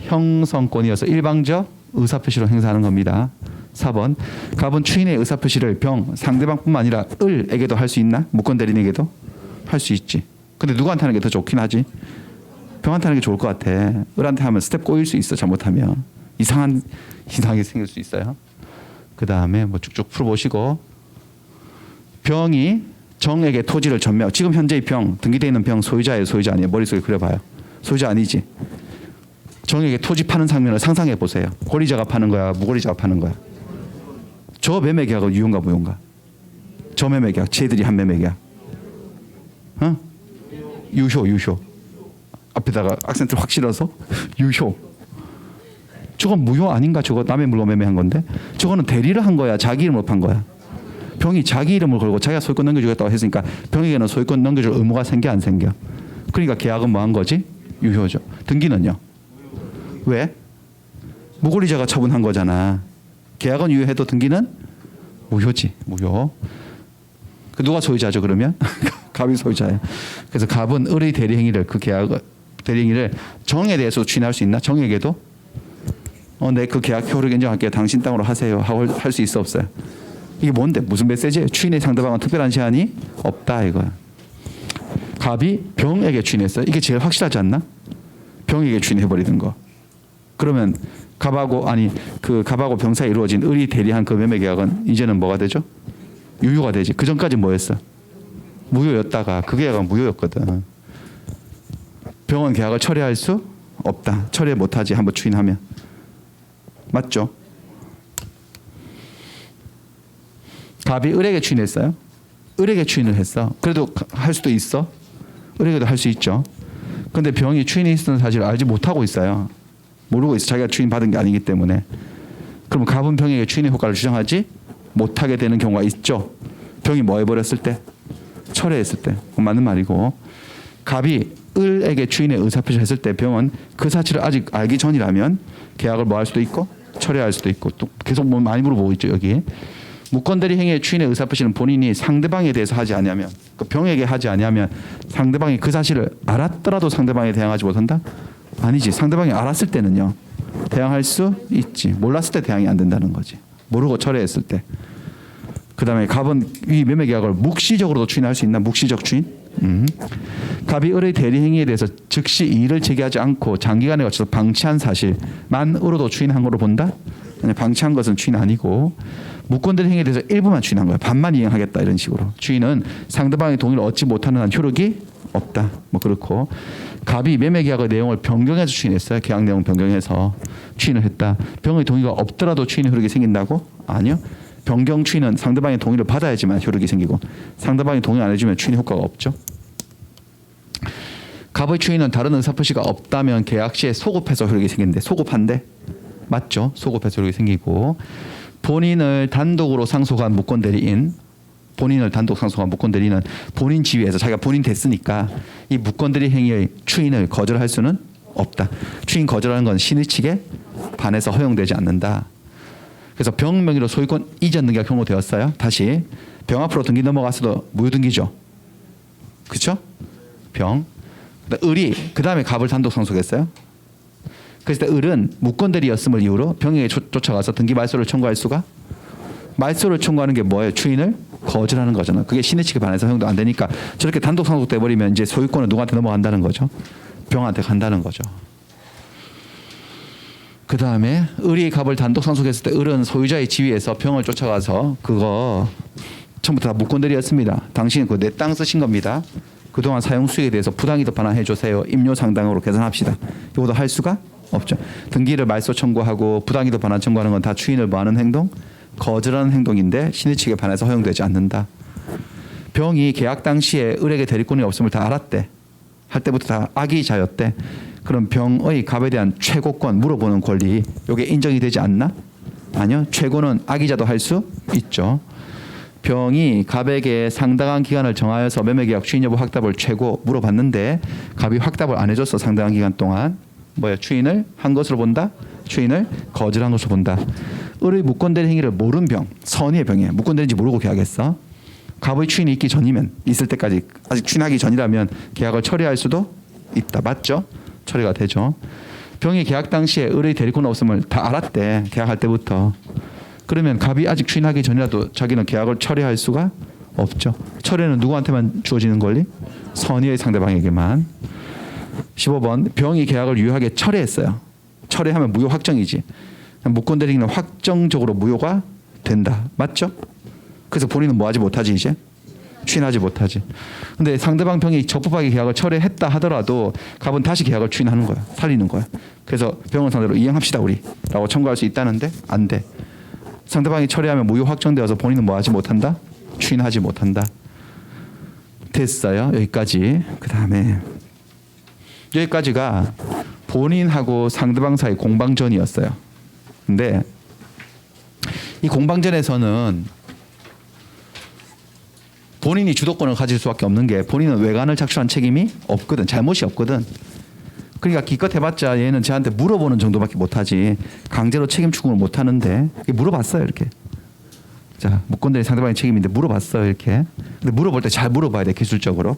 형성권이어서 일방적 의사표시로 행사하는 겁니다. 4번. 갑은 추인의 의사표시를 병 상대방뿐만 아니라 을에게도 할 수 있나? 무권대리인에게도 할 수 있지. 근데 누구한테 하는 게 더 좋긴 하지? 병한테 하는 게 좋을 것 같아. 을한테 하면 스텝 꼬일 수 있어. 잘못하면 이상하게 생길 수 있어요. 그 다음에 뭐 쭉쭉 풀어보시고, 병이 정에게 토지를 전매하고, 지금 현재의 병 등기되어 있는 병 소유자예요 소유자 아니에요? 머릿속에 그려봐요. 소유자 아니지. 정에게 토지 파는 장면을 상상해 보세요. 권리자가 파는 거야 무권리자가 파는 거야? 저 매매 계약은 유효인가 무효인가? 저 매매 계약 쟤들이 한 매매 계약 유효. 앞에다가 악센트를 확 실어서 유효. 저건 무효 아닌가? 저거 남의 물건 매매한 건데. 저거는 대리를 한 거야 자기 이름으로 판 거야. 병이 자기 이름을 걸고 자기가 소유권 넘겨주겠다고 했으니까 병에게는 소유권 넘겨줄 의무가 생겨 안 생겨? 그러니까 계약은 뭐 한 거지? 유효죠. 등기는요? 왜? 무권리자가 처분한 거잖아. 계약은 유효해도 등기는 무효지. 무효. 그 누가 소유자죠 그러면? 갑이 소유자예요. 그래서 갑은 을의 대리행위를 그 계약 대리행위를 정에 대해서 추인할 수 있나? 정에게도 내 그 계약 효력 인정할게요. 당신 땅으로 하세요. 하고 할 수 있어 없어요? 이게 뭔데? 무슨 메시지예요? 추인의 상대방은 특별한 제한이 없다 이거야. 갑이 병에게 추인했어요. 이게 제일 확실하지 않나? 병에게 추인해버리는 거. 그러면 갑하고 병 사이에 이루어진 을이 대리한 그 매매 계약은 이제는 뭐가 되죠? 유효가 되지. 그 전까지 뭐였어? 무효였다가 그 계약은 무효였거든. 병은 계약을 철회할 수 없다. 철회 못하지. 한번 추인하면. 맞죠? 갑이 을에게 추인했어요. 을에게 추인을 했어. 그래도 할 수도 있어. 을에게도 할 수 있죠. 근데 병이 추인이 있었던 사실을 알지 못하고 있어요. 모르고 있어. 자기가 추인 받은 게 아니기 때문에. 그럼 갑은 병에게 추인의 효과를 주장하지 못하게 되는 경우가 있죠. 병이 뭐 해버렸을 때? 철회했을 때. 맞는 말이고. 갑이 을에게 추인의 의사표시를 했을 때 병은 그 사실을 아직 알기 전이라면 계약을 뭐 할 수도 있고 철회할 수도 있고 또 계속 뭐 많이 물어보고 있죠. 여기. 무권대리 행위의 추인의 의사표시는 본인이 상대방에 대해서 하지 아니하면 그 병에게 하지 아니하면 상대방이 그 사실을 알았더라도 상대방에 대항하지 못한다? 아니지. 상대방이 알았을 때는요. 대항할 수 있지. 몰랐을 때 대항이 안 된다는 거지. 모르고 철회했을 때. 그다음에 갑은 이 매매 계약을 묵시적으로도 추인할 수 있나? 묵시적 추인? 갑이 을의 대리 행위에 대해서 즉시 이의를 제기하지 않고 장기간에 걸쳐서 방치한 사실만으로도 추인한 거로 본다? 아니, 방치한 것은 추인 아니고 무권대리 행위에 대해서 일부만 추인한 거야. 반만 이행하겠다 이런 식으로. 추인은 상대방의 동의를 얻지 못하는 한 효력이 없다. 뭐 그렇고 갑이 매매 계약의 내용을 변경해서 추인했어요. 계약 내용 변경해서 추인을 했다. 병의 동의가 없더라도 추인의 효력이 생긴다고? 아니요. 변경 추인은 상대방의 동의를 받아야지만 효력이 생기고 상대방이 동의 안 해주면 추인 효과가 없죠. 갑의 추인은 다른 의사표시가 없다면 계약 시에 소급해서 효력이 생기는데 소급한데 맞죠? 소급해서 효력이 생기고 본인을 단독으로 상속한 무권대리인 본인을 단독 상속한 무권대리는 본인 지위에서 자기가 본인 됐으니까 이 무권대리 행위의 추인을 거절할 수는 없다. 추인 거절하는 건 신의 측에 반해서 허용되지 않는다. 그래서 병 명의로 소유권 이전 등기가 경고되었어요. 다시 병 앞으로 등기 넘어갔어도 무효등기죠. 그렇죠? 병. 을이 그 다음에 갑을 단독 상속했어요. 그래서 을은 무권대리였음을 이유로 병에게 쫓아가서 등기 말소를 청구할 수가 말소를 청구하는 게 뭐예요? 추인을 거절하는 거잖아. 그게 신의 측에 반해서 허용도 안 되니까 저렇게 단독 상속돼 버리면 이제 소유권은 누구한테 넘어간다는 거죠. 병한테 간다는 거죠. 그 다음에 을이 갑을 단독 상속했을 때 을은 소유자의 지위에서 병을 쫓아가서 그거 처음부터 다 무권대리였습니다. 당신은 그 내 땅 쓰신 겁니다. 그동안 사용 수익에 대해서 부당이득 반환해 주세요. 임료 상당으로 계산합시다. 이것도 할 수가 없죠. 등기를 말소 청구하고 부당이득 반환 청구하는 건 다 추인을 뭐하는 행동? 거절하는 행동인데 신의 측에 반해서 허용되지 않는다. 병이 계약 당시에 을에게 대리권이 없음을 다 알았대. 할 때부터 다 악의자였대. 그럼 병의 갑에 대한 최고권 물어보는 권리 이게 인정이 되지 않나? 아니요. 최고는 악의자도 할 수 있죠. 병이 갑에게 상당한 기간을 정하여서 매매계약 추인 여부 확답을 최고 물어봤는데 갑이 확답을 안 해줬어. 상당한 기간 동안. 뭐야? 추인을 한 것으로 본다? 추인을 거절한 것으로 본다. 을의 무권대리 행위를 모른 병, 선의의 병이에요. 무권대리인지 모르고 계약했어. 갑의 추인이 있기 전이면 있을 때까지 아직 추인하기 전이라면 계약을 처리할 수도 있다. 맞죠? 처리가 되죠. 병이 계약 당시에 을의 대리권 없음을 다 알았대. 계약할 때부터. 그러면 갑이 아직 추인하기 전이라도 자기는 계약을 처리할 수가 없죠. 처리는 누구한테만 주어지는 권리? 선의의 상대방에게만. 15번 병이 계약을 유효하게 철회했어요. 철회하면 무효 확정이지. 무권대리는 확정적으로 무효가 된다. 맞죠? 그래서 본인은 뭐 하지 못하지 이제? 추인하지 못하지. 근데 상대방 병이 적법하게 계약을 철회했다 하더라도 갑은 다시 계약을 추인하는 거야. 살리는 거야. 그래서 병원 상대로 이행합시다 우리 라고 청구할 수 있다는데 안 돼. 상대방이 철회하면 무효 확정되어서 본인은 뭐 하지 못한다? 추인하지 못한다. 됐어요. 여기까지. 그 다음에 여기까지가 본인하고 상대방 사이 공방전이었어요. 근데 이 공방전에서는 본인이 주도권을 가질 수밖에 없는 게 본인은 외관을 착수한 책임이 없거든. 잘못이 없거든. 그러니까 기껏 해봤자 얘는 저한테 물어보는 정도밖에 못하지 강제로 책임 추궁을 못하는데 물어봤어요. 이렇게. 자, 무권대리 상대방의 책임인데 물어봤어요. 이렇게. 근데 물어볼 때 잘 물어봐야 돼. 기술적으로.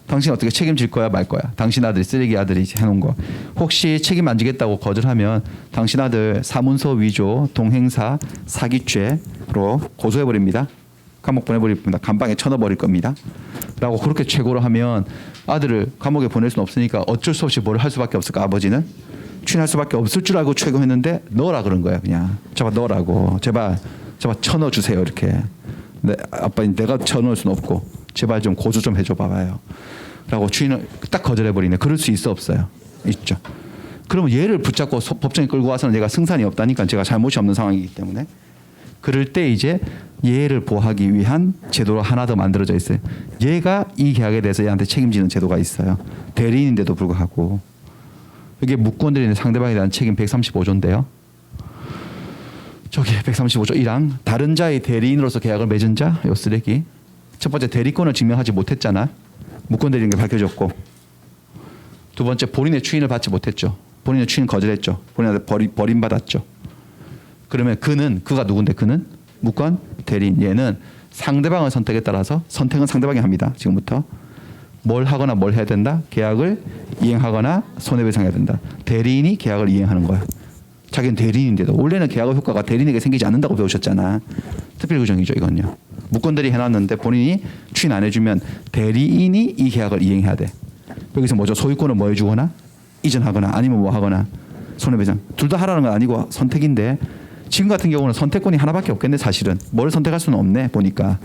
당신 어떻게 책임질 거야 말 거야. 당신 아들이 쓰레기 아들이 해놓은 거. 혹시 책임 안 지겠다고 거절하면 당신 아들 사문서 위조, 동행사, 사기죄로 고소해버립니다. 감옥 보내버립니다. 감방에 쳐넣어버릴 겁니다. 라고 그렇게 최고로 하면 아들을 감옥에 보낼 수는 없으니까 어쩔 수 없이 뭘 할 수밖에 없을까. 아버지는 추인할 수밖에 없을 줄 알고 최고했는데 넣으라 그런 거야. 그냥 제발 넣으라고. 제발 쳐넣어 주세요. 이렇게. 네, 아빠 내가 쳐넣을 수는 없고 제발 좀 고소 좀 해줘 봐봐요. 라고 추인을 딱 거절해버리네. 그럴 수 있어 없어요? 있죠. 그러면 얘를 붙잡고 법정에 끌고 와서는 얘가 승산이 없다니까 제가 잘못이 없는 상황이기 때문에 그럴 때 이제 얘를 보호하기 위한 제도가 하나 더 만들어져 있어요. 얘가 이 계약에 대해서 얘한테 책임지는 제도가 있어요. 대리인인데도 불구하고 이게 무권들이 상대방에 대한 책임 135조인데요. 저기 135조 1항 다른 자의 대리인으로서 계약을 맺은 자, 요 쓰레기. 첫 번째 대리권을 증명하지 못했잖아. 무권대리인 게 밝혀졌고 두 번째 본인의 추인을 받지 못했죠. 본인의 추인 거절했죠. 본인한테 버림받았죠. 그러면 그가 누군데 그는 무권 대리인. 얘는 상대방의 선택에 따라서 선택은 상대방이 합니다. 지금부터 뭘 하거나 뭘 해야 된다. 계약을 이행하거나 손해배상해야 된다. 대리인이 계약을 이행하는 거야. 자기는 대리인인데도 원래는 계약의 효과가 대리인에게 생기지 않는다고 배우셨잖아. 특별 규정이죠 이건요. 무권대리 해놨는데 본인이 추인 안 해주면 대리인이 이 계약을 이행해야 돼. 여기서 뭐죠? 소유권을 뭐 해주거나 이전하거나 아니면 뭐 하거나 손해배상. 둘 다 하라는 건 아니고 선택인데 지금 같은 경우는 선택권이 하나밖에 없겠네. 사실은 뭘 선택할 수는 없네. 보니까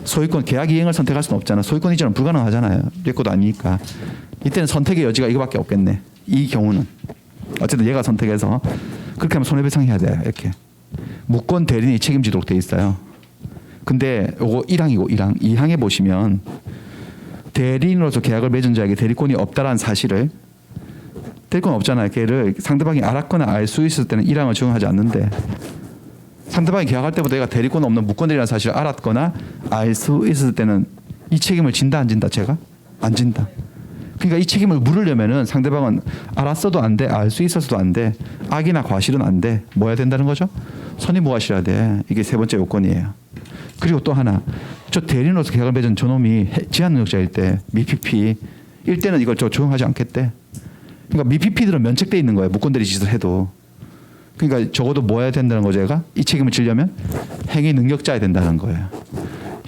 소유권 계약 이행을 선택할 수는 없잖아. 소유권 이전은 불가능하잖아요. 내 것도 아니니까. 이때는 선택의 여지가 이거밖에 없겠네. 이 경우는 어쨌든 얘가 선택해서 그렇게 하면 손해배상해야 돼요. 이렇게 무권 대리인이 책임지도록 돼 있어요. 근데 요거 1항이고 1항 2항에 보시면 대리인으로서 계약을 맺은 자에게 대리권이 없다라는 사실을 대리권 없잖아요. 걔를 상대방이 알았거나 알 수 있을 때는 1항을 적용하지 않는데 상대방이 계약할 때부터 내가 대리권 없는 무권대리라는 사실을 알았거나 알 수 있을 때는 이 책임을 진다 안 진다? 제가? 안 진다. 그러니까 이 책임을 물으려면은 상대방은 알았어도 안 돼, 알 수 있어서도 안 돼, 악이나 과실은 안 돼. 뭐 해야 된다는 거죠? 선의무과실해야 돼. 이게 세 번째 요건이에요. 그리고 또 하나, 저 대리인으로서 계약을 맺은 저놈이 제한능력자일 때 미피피 일 때는 이걸 적용하지 않겠대. 그러니까 미피피들은 면책돼 있는 거예요. 무권대리 짓을 해도. 그러니까 적어도 뭐 해야 된다는 거죠, 얘가? 이 책임을 지려면 행위 능력자야 된다는 거예요.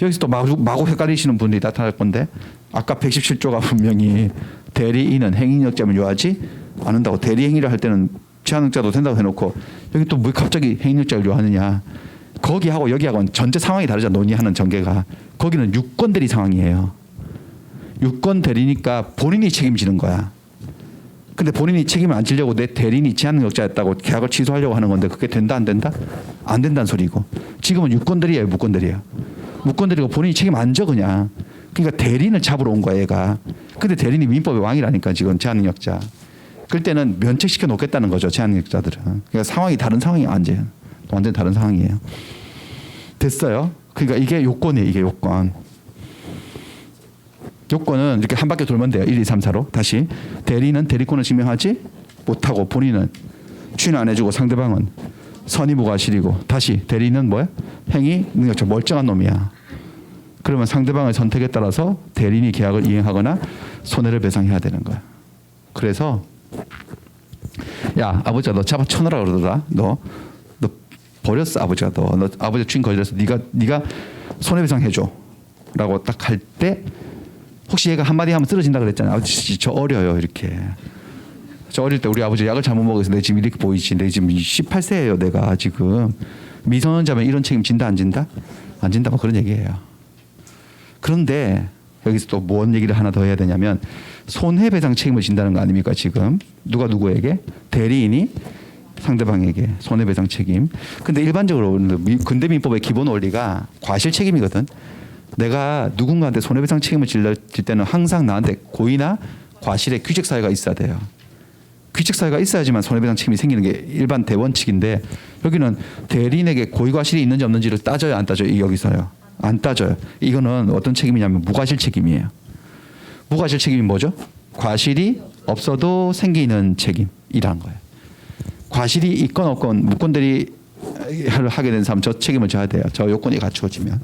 여기서 또 마구 헷갈리시는 분들이 나타날 건데 아까 117조가 분명히 대리인은 행위 능력자면 요하지 않는다고. 대리 행위를 할 때는 제한능력자도 된다고 해놓고 여기 또 왜 갑자기 행위 능력자를 요하느냐. 거기하고 여기하고는 전제 상황이 다르잖아. 논의하는 전개가. 거기는 유권대리 상황이에요. 유권대리니까 본인이 책임지는 거야. 근데 본인이 책임을 안 지려고 내 대리인이 제한능력자였다고 계약을 취소하려고 하는 건데 그게 된다 안 된다? 안 된다는 소리고. 지금은 유권대리예요, 무권대리예요. 무권대리고 본인이 책임 안 져 그냥. 그러니까 대리인을 잡으러 온 거야 얘가. 근데 대리인이 민법의 왕이라니까 지금 제한능력자. 그럴 때는 면책시켜 놓겠다는 거죠 제한능력자들은. 그러니까 상황이 다른 상황이 완전 다른 상황이에요. 됐어요. 그러니까 이게 요건이에요. 이게 요건. 요건은 이렇게 한 바퀴 돌면 돼요. 1, 2, 3, 4로. 다시. 대리인은 대리권을 증명하지 못하고 본인은 추인 안 해주고 상대방은 선의무과실이고 다시 대리인은 뭐야? 행위 능력자 멀쩡한 놈이야. 그러면 상대방의 선택에 따라서 대리인이 계약을 이행하거나 손해를 배상해야 되는 거야. 그래서 야 아버지가 너 잡아 쳐넣으라 그러더라. 너 버렸어 아버지가 너 아버지 추인 걸려서 네가 손해배상 해줘라고 딱 할 때 혹시 얘가 한마디 하면 쓰러진다 그랬잖아요. 아버지 저 어려요 이렇게. 저 어릴 때 우리 아버지 약을 잘못 먹어서 내 지금 이렇게 보이지. 내 지금 18세예요 내가 지금. 미성년자면 이런 책임 진다 안 진다? 안 진다 뭐 그런 얘기예요. 그런데 여기서 또 뭔 얘기를 하나 더 해야 되냐면 손해배상 책임을 진다는 거 아닙니까 지금. 누가 누구에게? 대리인이 상대방에게 손해배상 책임. 근데 일반적으로 근대민법의 기본 원리가 과실 책임이거든. 내가 누군가한테 손해배상 책임을 질 때는 항상 나한테 고의나 과실의 규칙 사유가 있어야 돼요. 규칙 사유가 있어야지만 손해배상 책임이 생기는 게 일반 대원칙인데 여기는 대리인에게 고의 과실이 있는지 없는지를 따져요 안 따져요? 여기서요. 안 따져요. 이거는 어떤 책임이냐면 무과실 책임이에요. 무과실 책임이 뭐죠? 과실이 없어도 생기는 책임이란 거예요. 과실이 있건 없건 무권대리를 하게 된 사람 저 책임을 져야 돼요. 저 요건이 갖추어지면.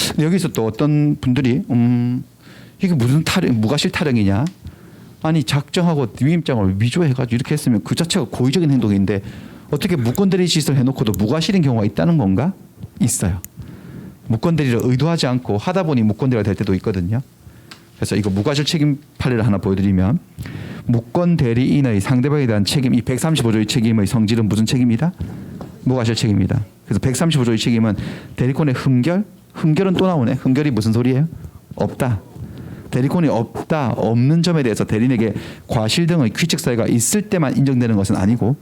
근데 여기서 또 어떤 분들이 이게 무슨 무과실 타령이냐? 아니 작정하고 위임장을 위조해가지고 이렇게 했으면 그 자체가 고의적인 행동인데 어떻게 무권대리 짓을 해놓고도 무과실인 경우가 있다는 건가? 있어요. 무권대리를 의도하지 않고 하다 보니 무권대리가 될 때도 있거든요. 그래서 이거 무과실 책임 판례를 하나 보여드리면 무권 대리인의 상대방에 대한 책임, 이 135조의 책임의 성질은 무슨 책임이다? 무과실 책임이다. 그래서 135조의 책임은 대리권의 흠결, 흠결은 또 나오네. 흠결이 무슨 소리예요? 없다. 대리권이 없다, 없는 점에 대해서 대리인에게 과실 등의 규칙 사유가 있을 때만 인정되는 것은 아니고,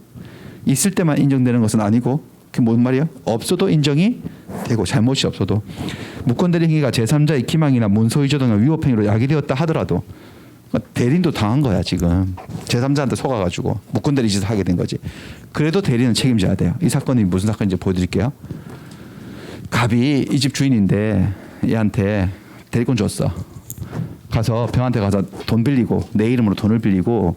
있을 때만 인정되는 것은 아니고, 그게 뭔 말이야? 없어도 인정이 되고, 잘못이 없어도. 무권 대리 행위가 제3자의 기망이나 문서 위조 등의 위법 행위로 야기되었다 하더라도 대리인도 당한 거야 지금. 제3자한테 속아가지고 무권 대리 짓을 하게 된 거지. 그래도 대리는 책임져야 돼요. 이 사건이 무슨 사건인지 보여드릴게요. 갑이 이 집 주인인데 얘한테 대리권 줬어. 가서 병한테 가서 돈 빌리고, 내 이름으로 돈을 빌리고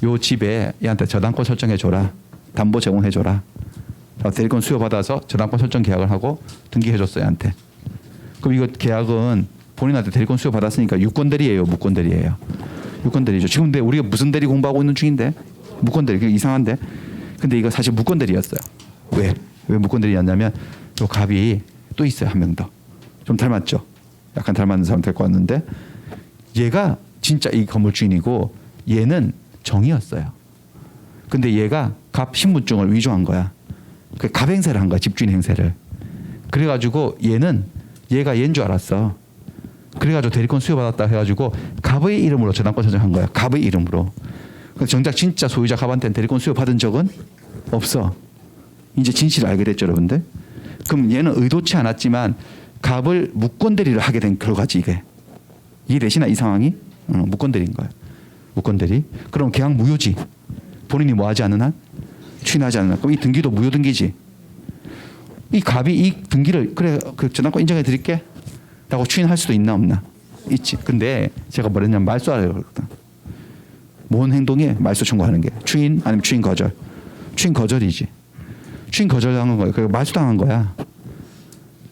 요 집에 얘한테 저당권 설정해 줘라, 담보 제공해 줘라. 대리권 수여받아서 저당권 설정 계약을 하고 등기해 줬어 얘한테. 그럼 이거 계약은 본인한테 대리권 수여 받았으니까 유권 대리예요, 무권 대리예요? 유권 대리죠. 지금 근데 우리가 무슨 대리 공부하고 있는 중인데 무권 대리. 그게 이상한데. 근데 이거 사실 무권 대리였어요. 왜 무권 대리였냐면 요 갑이 또 있어요, 한 명 더. 좀 닮았죠. 약간 닮았는 사람 데리고 왔는데 얘가 진짜 이 건물 주인이고 얘는 정이었어요. 근데 얘가 갑 신분증을 위조한 거야. 그 갑 행세를 한 거야, 집주인 행세를. 그래가지고 얘가 얘인 줄 알았어. 그래가지고 대리권 수여받았다 해가지고 갑의 이름으로 저당권 설정한 거야. 갑의 이름으로. 정작 진짜 소유자 갑한테는 대리권 수여받은 적은 없어. 이제 진실을 알게 됐죠, 여러분들. 그럼 얘는 의도치 않았지만 갑을 무권 대리를 하게 된 결과지 이게. 이해되시나 이 상황이? 무권 대리인 거야. 무권 대리. 그럼 계약 무효지. 본인이 뭐 하지 않은 한? 추인하지 않은 한. 그럼 이 등기도 무효 등기지. 이 갑이 이 등기를 그래 그 저당권 인정해 드릴게 라고 추인할 수도 있나 없나? 있지. 근데 제가 뭐랬냐면 말소하려고 그러거든. 뭔 행동에 말소 청구하는 게 추인 아니면 추인 거절. 추인 거절이지. 추인 거절당한 거야. 그러니까 말소당한 거야.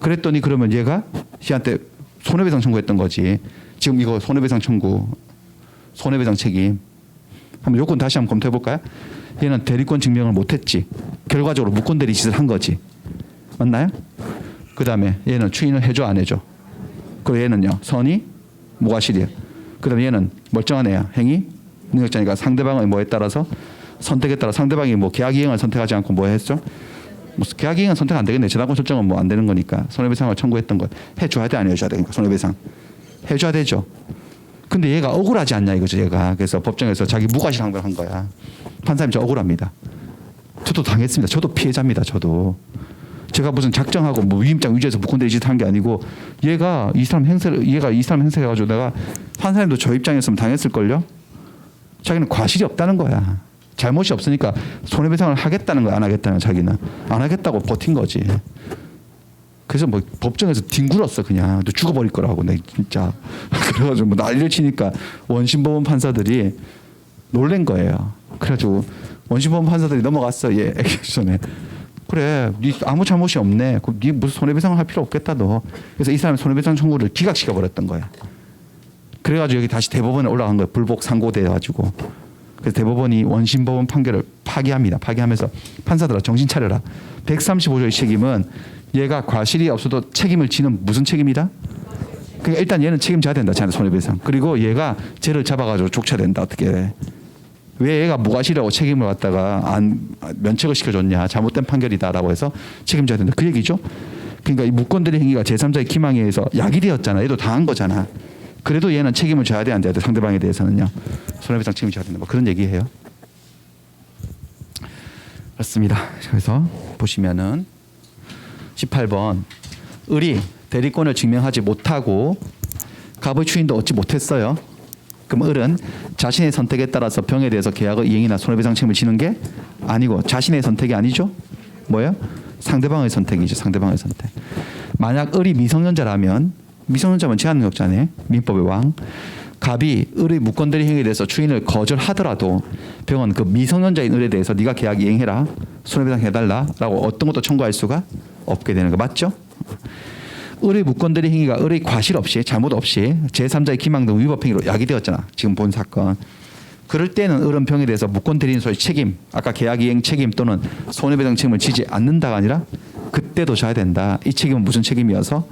그랬더니 그러면 얘가 씨한테 손해배상 청구했던 거지. 지금 이거 손해배상 청구, 손해배상 책임. 한번 요건 다시 한번 검토해 볼까요? 얘는 대리권 증명을 못했지. 결과적으로 무권 대리 짓을 한 거지. 맞나요? 그 다음에 얘는 추인을 해줘 안 해줘? 그리고 얘는요 선이 무과실이에요. 그 다음에 얘는 멀쩡한 애야. 행위 능력자니까 상대방의 뭐에 따라서 선택에 따라 상대방이 뭐 계약이행을 선택하지 않고 뭐 했죠? 뭐 계약이행은 선택 안 되겠네. 저당권 설정은 뭐 안 되는 거니까 손해배상을 청구했던 거 해줘야 돼 안 해줘야 돼? 그러니까 손해배상 해줘야 되죠. 근데 얘가 억울하지 않냐 이거죠 얘가. 그래서 법정에서 자기 무과실 항변을 한 거야. 판사님 저 억울합니다. 저도 당했습니다. 저도 피해자입니다. 저도. 제가 무슨 작정하고 뭐 위임장 위조해서 무권 대리 짓을 한 게 아니고 얘가 이 사람 행세해가지고 내가 판사님도 저 입장이었으면 당했을걸요. 자기는 과실이 없다는 거야. 잘못이 없으니까 손해배상을 하겠다는 거야. 안 하겠다는 자기는. 안 하겠다고 버틴 거지. 그래서 뭐 법정에서 뒹굴었어 그냥. 너 죽어버릴 거라고 내 진짜. 그래가지고 뭐 난리를 치니까 원심법원 판사들이 놀란 거예요. 그래가지고 원심법원 판사들이 넘어갔어. 얘 액션에. 그래, 네 아무 잘못이 없네. 그럼 네 무슨 손해배상을 할 필요 없겠다 너. 그래서 이 사람이 손해배상 청구를 기각시켜 버렸던 거야. 그래가지고 여기 다시 대법원에 올라간 거야. 불복 상고돼가지고. 그래서 대법원이 원심법원 판결을 파기합니다. 파기하면서 판사들아 정신 차려라. 135조의 책임은 얘가 과실이 없어도 책임을 지는 무슨 책임이다? 그러니까 일단 얘는 책임져야 된다. 자네 손해배상. 그리고 얘가 쟤를 잡아가지고 족쳐야 된다. 어떻게? 왜 얘가 무과실이라고 책임을 갖다가 안 면책을 시켜줬냐. 잘못된 판결이다라고 해서 책임져야 된다. 그 얘기죠. 그러니까 이 무권 대리 행위가 제3자의 기망에 의해서 야기되었잖아. 얘도 당한 거잖아. 그래도 얘는 책임을 져야 돼 안 져야 돼? 상대방에 대해서는요. 손해배상 책임을 져야 된다. 뭐 그런 얘기예요. 그렇습니다. 그래서 보시면은 18번 을이 대리권을 증명하지 못하고 갑의 추인도 얻지 못했어요. 그럼 을은 자신의 선택에 따라서 병에 대해서 계약의 이행이나 손해배상 책임을 지는 게 아니고 자신의 선택이 아니죠. 뭐예요? 상대방의 선택이죠. 상대방의 선택. 만약 을이 미성년자라면 미성년자면 제한능력자네. 민법의 왕. 갑이 을의 무권 대리 행위에 대해서 추인을 거절하더라도 병은 그 미성년자인 을에 대해서 네가 계약 이행해라. 손해배상 해달라라고 어떤 것도 청구할 수가 없게 되는 거 맞죠? 을의 무권 대리 행위가 을의 과실 없이 잘못 없이 제3자의 기망 등 위법 행위로 야기되었잖아. 지금 본 사건. 그럴 때는 을은 병에 대해서 무권 대리인 소의 책임, 아까 계약 이행 책임 또는 손해배상 책임을 지지 않는다가 아니라 그때도 져야 된다. 이 책임은 무슨 책임이어서?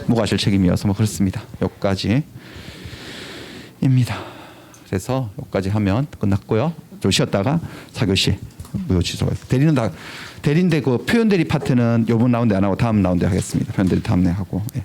무과실 책임이어서 뭐 그렇습니다. 여기까지입니다. 그래서 여기까지 하면 끝났고요. 좀 쉬었다가 4교시 무효 취소가 대리는 다 대리인데 그 표현 대리 파트는 이번 라운드 안 하고 다음 라운드에 하겠습니다. 표현 대리 다음에 하고. 예.